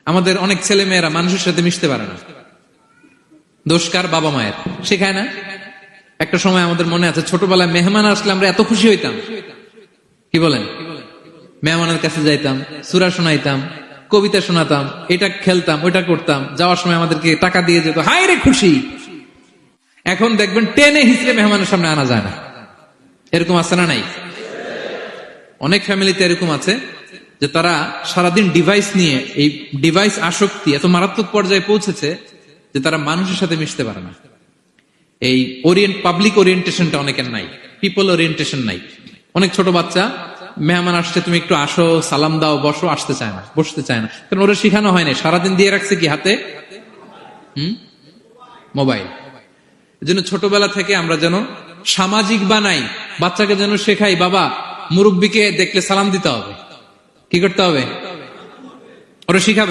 আমাদের অনেক ছেলে মেয়েরা মানুষের সাথে মিশতে পারে না। দোষ কার? বাবা মায়ের। শেখায় না। একটা সময় আমাদের মনে আছে, ছোটবেলায় মেহমান আসলে আমরা এত খুশি হইতাম, কি বলেন? মেহমানের কাছে যাইতাম, সূরা শোনাইতাম, কবিতা শোনাতাম, এটা খেলতাম, ওইটা করতাম, যাওয়ার সময় আমাদেরকে টাকা দিয়ে যেত, হায় রে খুশি। এখন দেখবেন টেনে হিসেবে মেহমানের সামনে আনা যায় না। এরকম আছে না নাই? অনেক ফ্যামিলিতে এরকম আছে যে তারা সারাদিন ডিভাইস নিয়ে, এই ডিভাইস আসক্তি এত মারাত্মক পর্যায়ে পৌঁছেছে যে তারা মানুষের সাথে মিশতে পারে না। এই পাবলিক ওরিয়েন্টেশনটা অনেকের নাই, পিপল ওরিয়েন্টেশন নাই। অনেক ছোট বাচ্চা, মেহমান আসছে, তুমি একটু আসো, সালাম দাও, বসো, আসতে চায় না, বসতে চায় না, কারণ ওরা শিখানো হয়নি। সারাদিন দিয়ে রাখছে কি হাতে? মোবাইল। এজন্য ছোটবেলা থেকে আমরা যেন সামাজিক বানাই, বাচ্চাকে যেন শেখাই, বাবা মুরব্বীকে দেখলে সালাম দিতে হবে। কি করতে হবে? ওরা শিখাবে।